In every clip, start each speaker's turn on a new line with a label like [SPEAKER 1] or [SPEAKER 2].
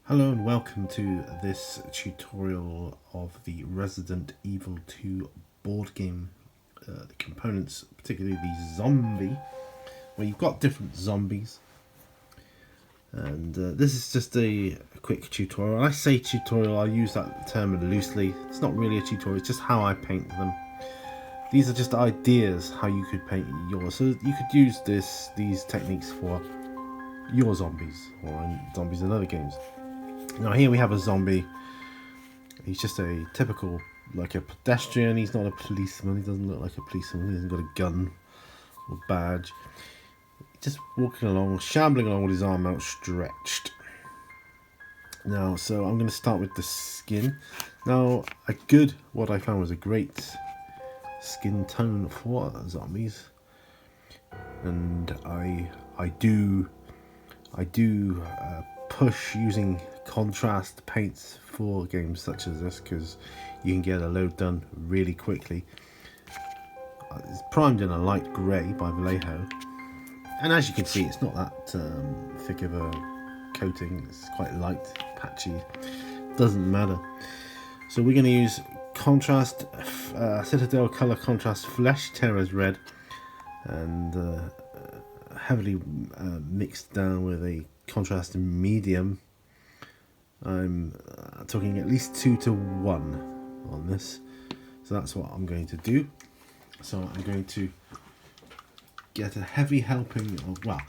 [SPEAKER 1] Hello and welcome to this tutorial of the Resident Evil 2 board game. The components, particularly the zombie, where you've got different zombies. And this is just a quick tutorial. I say tutorial, I use that term loosely. It's not really a tutorial, it's just how I paint them. These are just ideas how you could paint yours. So you could use these techniques for your zombies or zombies in other games. Now here we have a zombie. He's just a typical, like a pedestrian. He's not a policeman. He doesn't look like a policeman. He hasn't got a gun or badge. Just walking along, shambling along with his arm outstretched. Now, so I'm going to start with the skin. Now, what I found was a great skin tone for zombies, and I do push using contrast paints for games such as this because you can get a load done really quickly. It's primed in a light grey by Vallejo, and as you can see, it's not that thick of a coating. It's quite light, patchy, doesn't matter. So we're going to use contrast Citadel color contrast flesh terrors red, and heavily mixed down with a contrast medium. I'm talking at least 2:1 on this, so that's what I'm going to do. So I'm going to get a heavy helping of, well,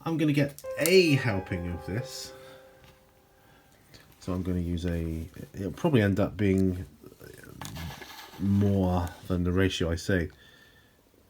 [SPEAKER 1] I'm going to get a helping of this. So I'm going to use it'll probably end up being more than the ratio I say.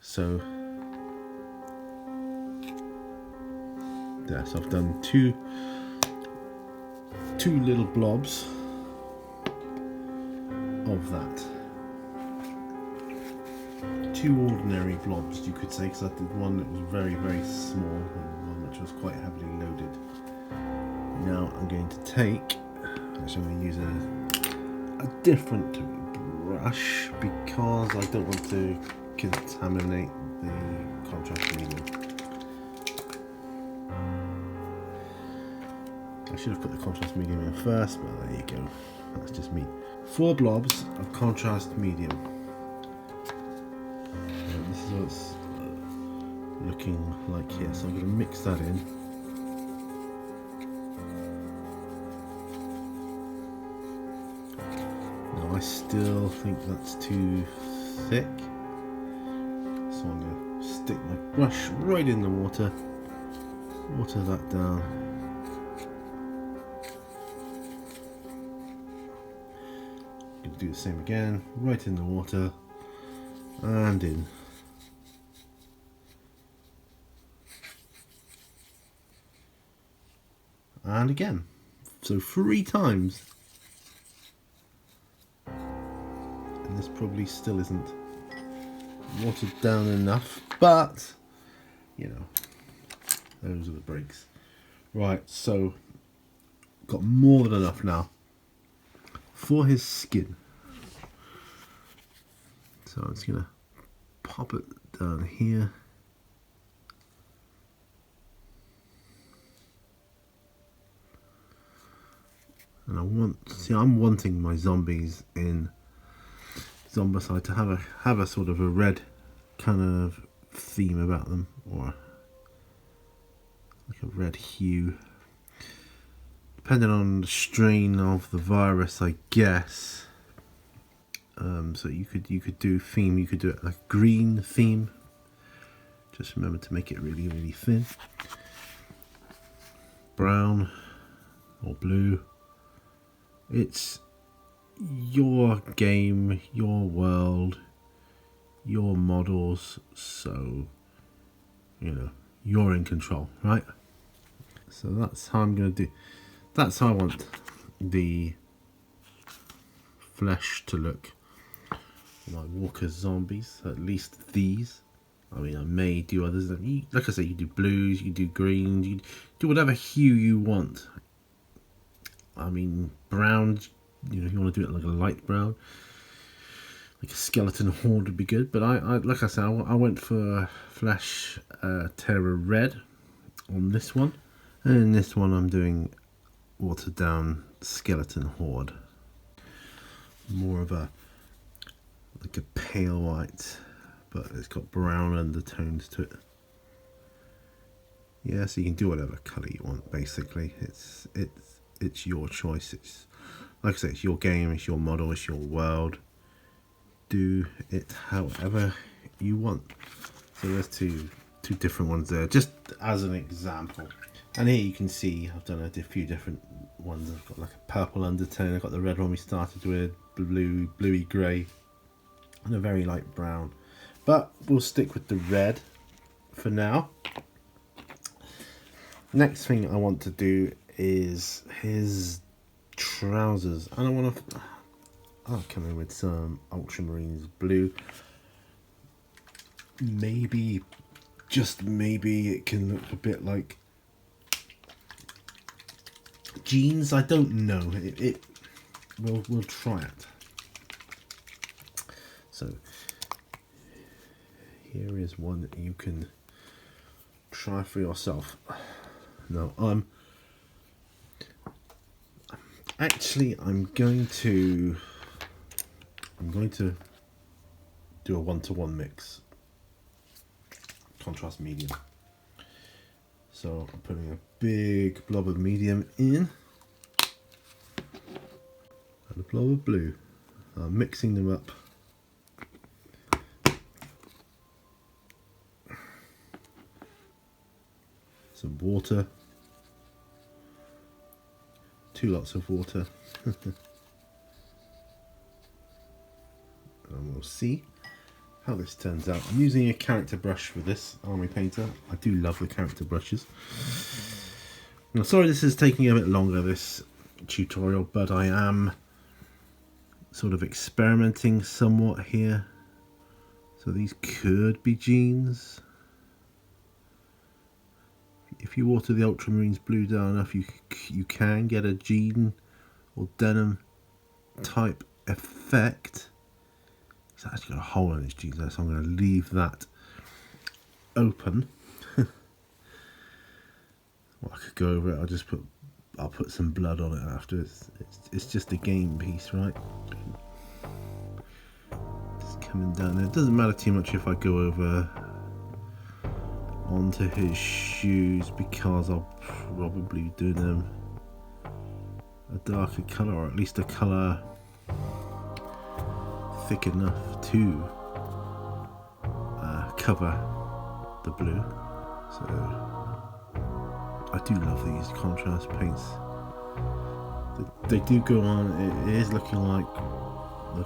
[SPEAKER 1] So yeah, so I've done two little blobs of that. Two ordinary blobs, you could say, because I did one that was very, very small and one which was quite heavily loaded. Now I'm going to take, actually I'm going to use a different brush because I don't want to contaminate the contrast medium. I should have put the contrast medium in first, but there you go. That's just me. 4 blobs of contrast medium. And this is what it's looking like here. So I'm going to mix that in. Now I still think that's too thick. So I'm going to stick my brush right in the water. Water that down. Do the same again, right in the water and in. And again. So 3 times. And this probably still isn't watered down enough, but you know, those are the breaks. Right, so got more than enough now for his skin. So I'm just gonna pop it down here. And I'm wanting my zombies in Zombicide to have a sort of a red kind of theme about them, or like a red hue, depending on the strain of the virus, I guess. So you could do theme. You could do it like green theme. Just remember to make it really, really thin. Brown or blue. It's your game, your world, your models. So you know you're in control, right? So that's how I'm going to do. That's how I want the flesh to look. My Walker zombies, at least these. I mean, I may do others. Like I say, you do blues, you do greens, you do whatever hue you want. I mean, brown, you know, if you want to do it like a light brown, like a skeleton horde would be good. But I like I said, I went for flesh terror red on this one, and in this one I'm doing watered down skeleton horde. More of a like a pale white, but it's got brown undertones to it. Yeah, so you can do whatever colour you want. Basically, it's your choice. It's like I say, it's your game, it's your model, it's your world. Do it however you want. So there's two different ones there, just as an example. And here you can see I've done a few different ones. I've got like a purple undertone. I've got the red one we started with, bluey grey, and a very light brown. But we'll stick with the red for now. Next thing I want to do is his trousers, and I want to. I'll come in with some ultramarines blue. Maybe, just maybe, it can look a bit like jeans. I don't know. We'll try it. So here is one that you can try for yourself. Now I'm going to do a 1-to-1 mix, contrast medium. So I'm putting a big blob of medium in and a blob of blue. I'm mixing them up. Some water, 2 lots of water. And we'll see how this turns out. I'm using a character brush for this army painter. I do love the character brushes. Now, sorry this is taking a bit longer, this tutorial, but I am sort of experimenting somewhat here. So these could be jeans. If you water the ultramarines blue down enough, you can get a jean or denim type effect. It's actually got a hole in its jeans there, so I'm going to leave that open. Well, I could go over it. I'll put some blood on it after. It's just a game piece, right? Just coming down there. It doesn't matter too much if I go over onto his shoes, because I'll probably do them a darker colour, or at least a colour thick enough to cover the blue. So I do love these contrast paints. They do go on. It is looking like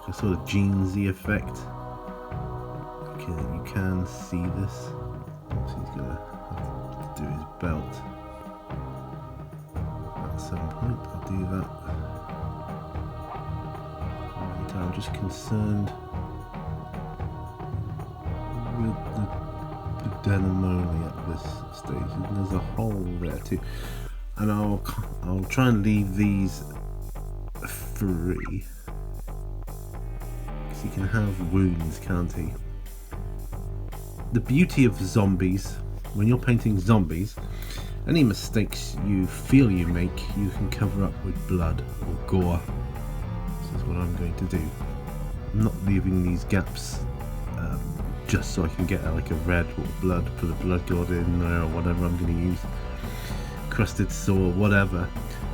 [SPEAKER 1] a sort of jeansy effect. Okay, you can see this. So he's gonna have to do his belt at some point. I'll do that. And I'm just concerned with the denim only at this stage. And there's a hole there too. And I'll try and leave these free, because he can have wounds, can't he? The beauty of zombies, when you're painting zombies, any mistakes you feel you make, you can cover up with blood or gore. This is what I'm going to do. I'm not leaving these gaps just so I can get like a red or blood, put a blood god in there or whatever I'm going to use. Crusted saw, whatever.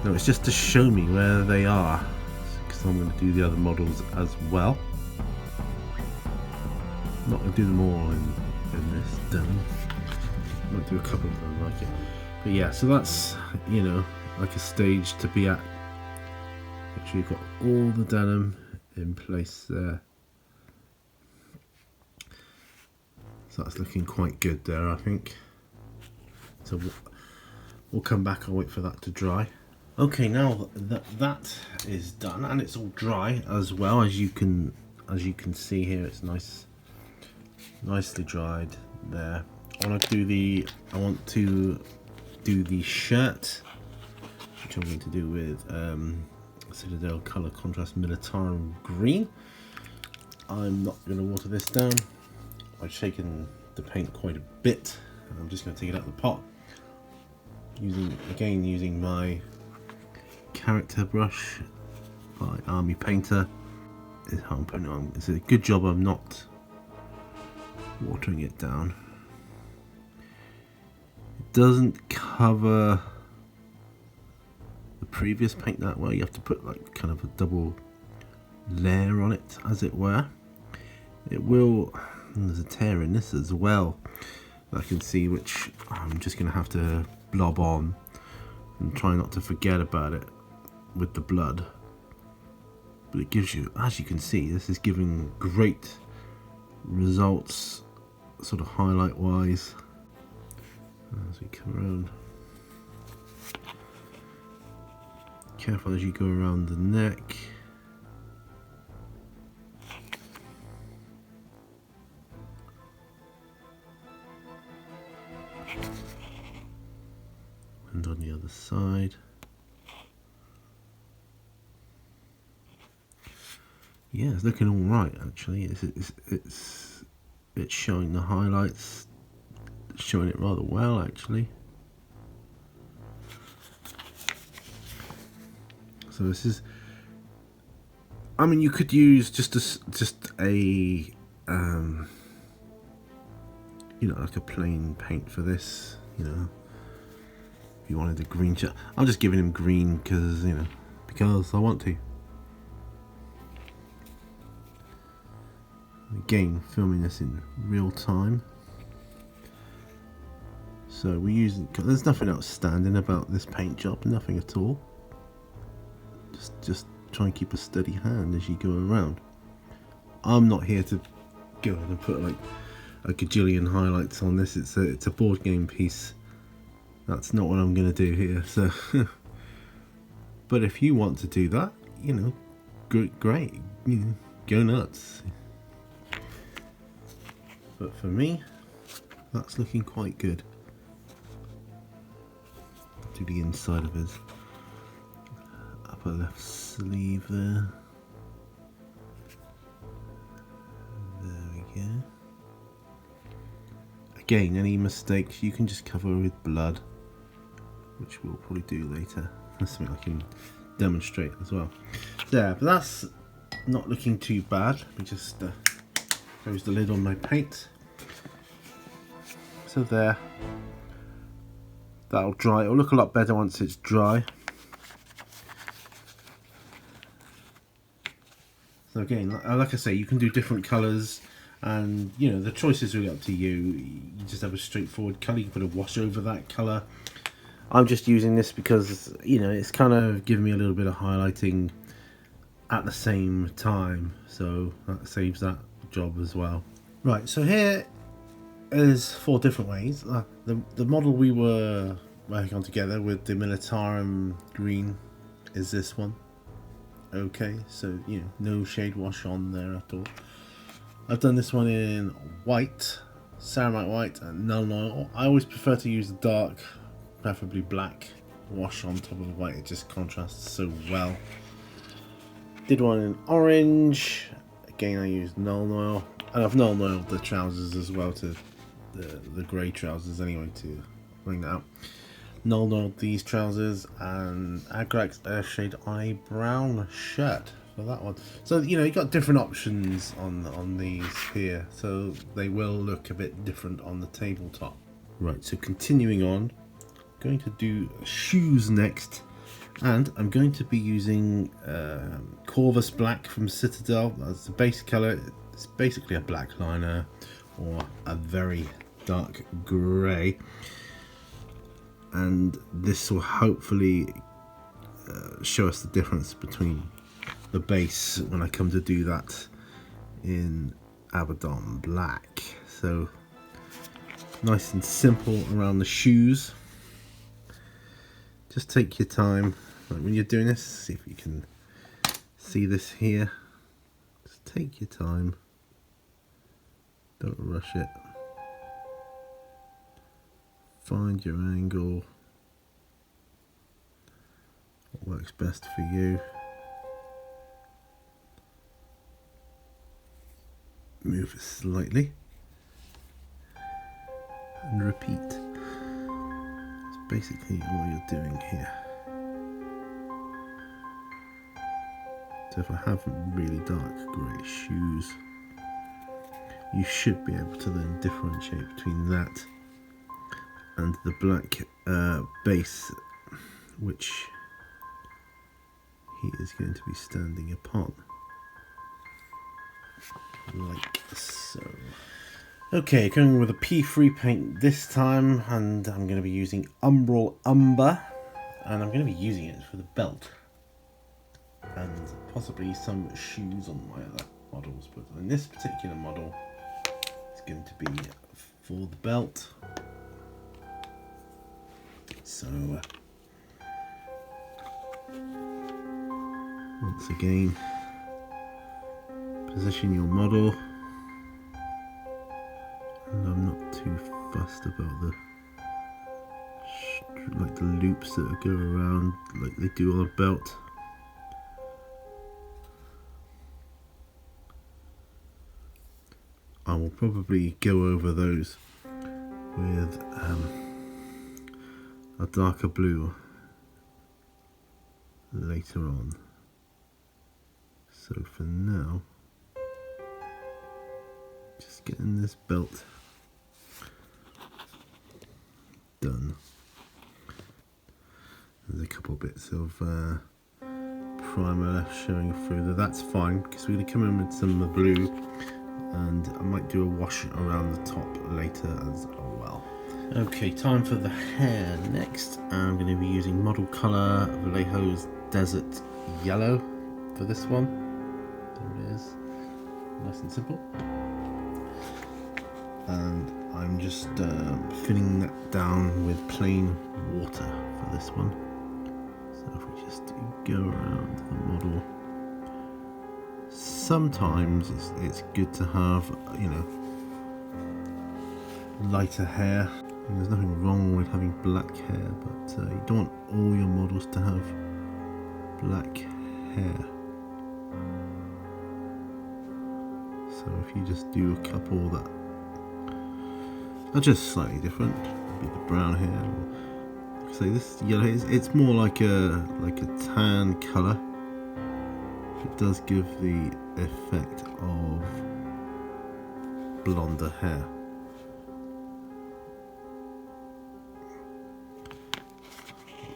[SPEAKER 1] No, it's just to show me where they are, because I'm going to do the other models as well. I'm not going to do them all in this denim. I might do a couple of them like it. But yeah, so that's, you know, like a stage to be at. Make sure you've got all the denim in place there. So that's looking quite good there, I think. So we'll come back. I'll wait for that to dry. Okay, now that is done, and it's all dry as well, as you can see here. It's nicely dried there. I want to do the shirt, which I'm going to do with Citadel Color Contrast Militarum Green. I'm not going to water this down. I've shaken the paint quite a bit, and I'm just going to take it out of the pot using my character brush by Army Painter is how I'm putting it on. It's a good job I'm not watering it down. It doesn't cover the previous paint that well. You have to put like kind of a double layer on it, as it were. It will, there's a tear in this as well that I can see, which I'm just going to have to blob on and try not to forget about it with the blood. But it gives you, as you can see, this is giving great results, sort of highlight wise, as we come around. Careful as you go around the neck. And on the other side. Yeah, it's looking all right actually. It's showing the highlights, it's showing it rather well actually. So this is, I mean, you could use just a you know, like a plain paint for this, you know. If you wanted a green shot, I'm just giving him green because, you know, because I want to. Again, filming this in real time, so we're using, there's nothing outstanding about this paint job, nothing at all. Just try and keep a steady hand as you go around. I'm not here to go ahead and put like a gajillion highlights on this. It's a board game piece. That's not what I'm going to do here. So, but if you want to do that, you know, great, you know, go nuts. But for me, that's looking quite good. Do the inside of his upper left sleeve there. There we go. Again, any mistakes you can just cover with blood, which we'll probably do later. That's something I can demonstrate as well. There, but that's not looking too bad. Let me just close the lid on my paint. So there, that'll dry. It'll look a lot better once it's dry. So again, like I say, you can do different colours, and you know, the choice is really up to you. You just have a straightforward colour. You can put a wash over that colour. I'm just using this because, you know, it's kind of giving me a little bit of highlighting at the same time, so that saves that job as well. Right, so here is 4 different ways. The model we were working on together with the Militarum green is this one. Okay, so, you know, no shade wash on there at all. I've done this one in white, ceramite white, and null oil. I always prefer to use the dark, preferably black wash on top of the white. It just contrasts so well. Did one in orange. Again, I used null oil, and I've null oiled the trousers as well, to the grey trousers anyway, to bring that out. Null oiled these trousers, and Agrax Earthshade on a brown shirt for that one. So, you know, you got different options on these here, so they will look a bit different on the tabletop. Right, so continuing on, going to do shoes next, and I'm going to be using Corvus Black from Citadel. That's the base colour. It's basically a black liner or a very dark grey, and this will hopefully show us the difference between the base when I come to do that in Abaddon Black. So nice and simple around the shoes. Just take your time, like when you're doing this. See if you can see this here. Just take your time, don't rush it. Find your angle, what works best for you. Move it slightly and repeat. That's basically all you're doing here. So if I have really dark grey shoes, you should be able to then differentiate between that and the black base, which he is going to be standing upon, like so. Okay, going with a P3 paint this time, and I'm going to be using Umbral Umber, and I'm going to be using it for the belt and possibly some shoes on my other models, but in this particular model it's going to be for the belt. So once again, position your model, and I'm not too fussed about the loops that go around like they do on a belt. I will probably go over those with a darker blue later on. So for now, just getting this belt done. There's a couple bits of primer left showing through there. That's fine, because we're going to come in with some of the blue, and I might do a wash around the top later as well. Okay, time for the hair next. I'm going to be using model colour Vallejo's Desert Yellow for this one. There it is, nice and simple. And I'm just filling that down with plain water for this one. So if we just go around the model, sometimes it's good to have, you know, lighter hair. And there's nothing wrong with having black hair, but you don't want all your models to have black hair. So if you just do a couple that are just slightly different, maybe the brown hair, or like I say, this yellow hair, it's more like a tan colour. It does give the effect of blonder hair.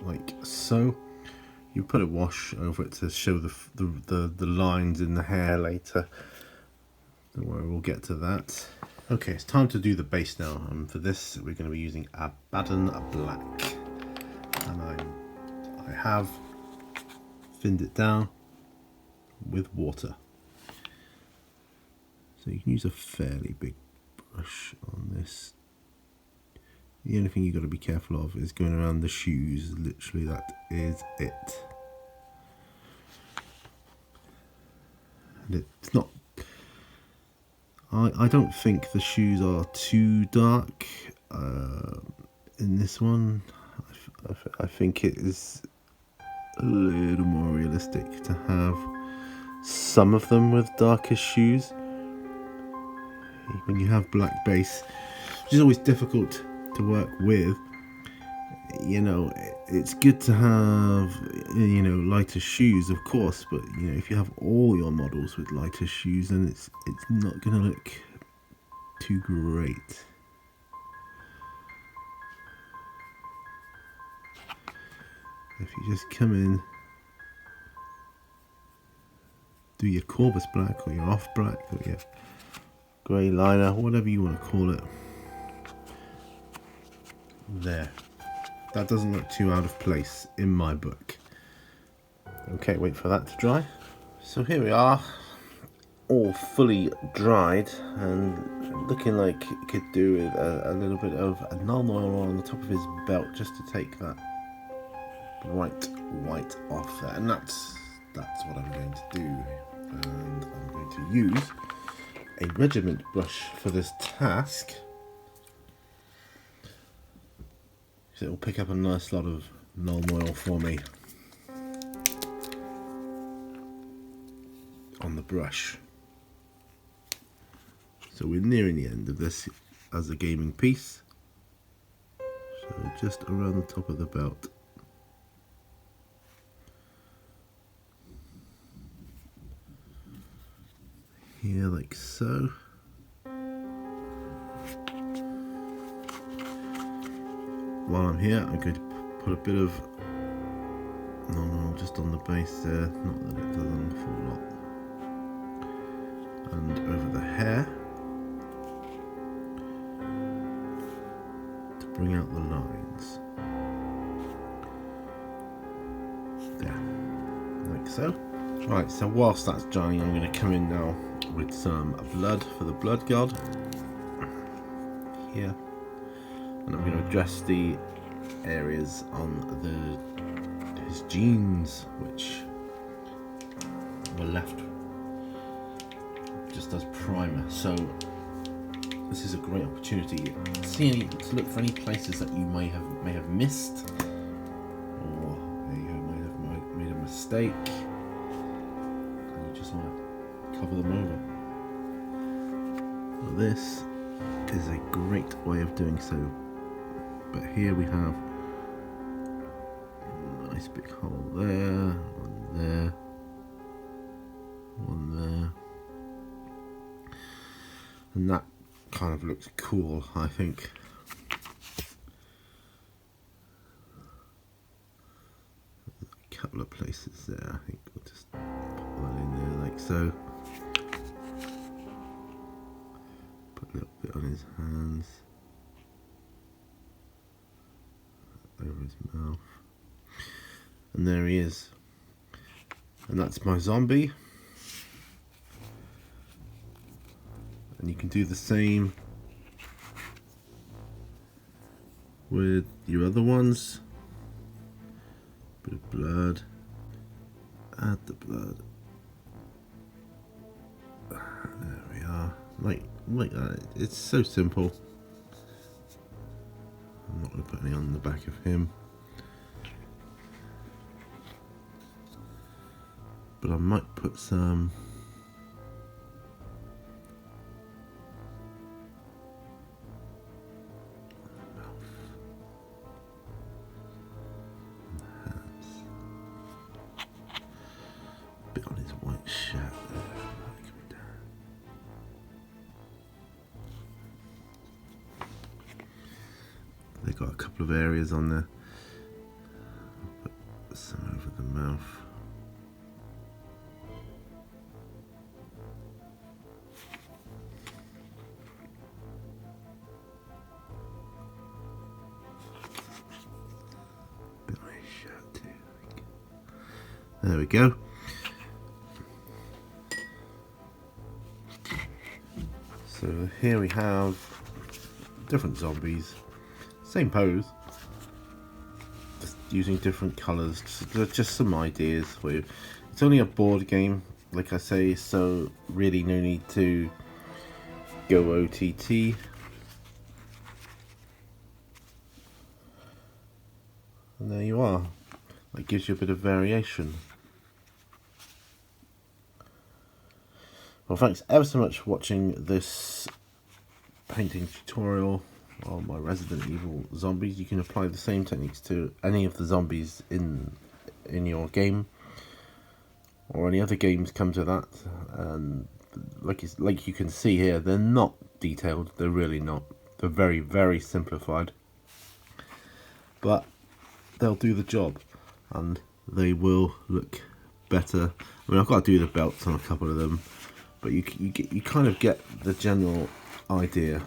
[SPEAKER 1] Like so. You put a wash over it to show the lines in the hair later. Don't worry, we'll get to that. Okay, it's time to do the base now, and for this we're going to be using Abaddon Black, and I have thinned it down with water. So you can use a fairly big brush on this. The only thing you've got to be careful of is going around the shoes. Literally, that is it. And it's not, I don't think the shoes are too dark in this one. I think it is a little more realistic to have some of them with darker shoes. When you have black base, which is always difficult to work with, you know, it's good to have, you know, lighter shoes, of course, but you know, if you have all your models with lighter shoes, then it's not going to look too great. If you just come in, do your Corvus black or your off black or your grey liner, whatever you want to call it. There. That doesn't look too out of place in my book. Okay, wait for that to dry. So here we are, all fully dried and looking like it could do with a little bit of a null oil on the top of his belt, just to take that bright white off there. And that's what I'm going to do. And I'm going to use a regiment brush for this task. So it will pick up a nice lot of null oil for me on the brush. So we're nearing the end of this as a gaming piece. So just around the top of the belt. here like so. While I'm here, I'm going to put a bit of normal just on the base there, not that it does an awful lot. And over the hair to bring out the lines. There, like so. Right, so whilst that's drying, I'm going to come in now with some blood for the blood god here. And I'm going to address the areas on his genes which were left just as primer. So this is a great opportunity to look for any places that you may have missed, or you might have made a mistake, and you just want to cover them over. Well, this is a great way of doing so. But here we have a nice big hole there, one there, one there, and that kind of looks cool, I think. A couple of places there, I think we'll just pop that in there like so. Put a little bit on his hands. Over his mouth, and there he is, and that's my zombie. And you can do the same with your other ones. Bit of blood, add the blood, there we are, like that. It's so simple. I'm not going to put any on the back of him, but I might put some on the mouth and the hands, a bit on his white shirt there, coming down. They've got a couple of areas on there. I'll put some over the mouth. A bit on his shirt too. There we go. So here we have different zombies. Same pose, just using different colours, just some ideas for you. It's only a board game, like I say, so really no need to go OTT. And there you are. That gives you a bit of variation. Well, thanks ever so much for watching this painting tutorial on my Resident Evil zombies. You can apply the same techniques to any of the zombies in your game, or any other games come to that. And like you can see here, they're not detailed. They're really not. They're very, very simplified, but they'll do the job, and they will look better. I mean, I've got to do the belts on a couple of them, but you kind of get the general idea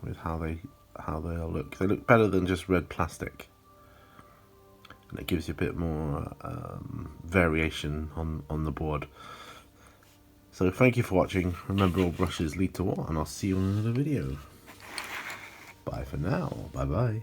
[SPEAKER 1] with how they'll look. They look better than just red plastic, and it gives you a bit more variation on the board. So thank you for watching. Remember, all brushes lead to war, and I'll see you in another video. Bye for now. Bye bye.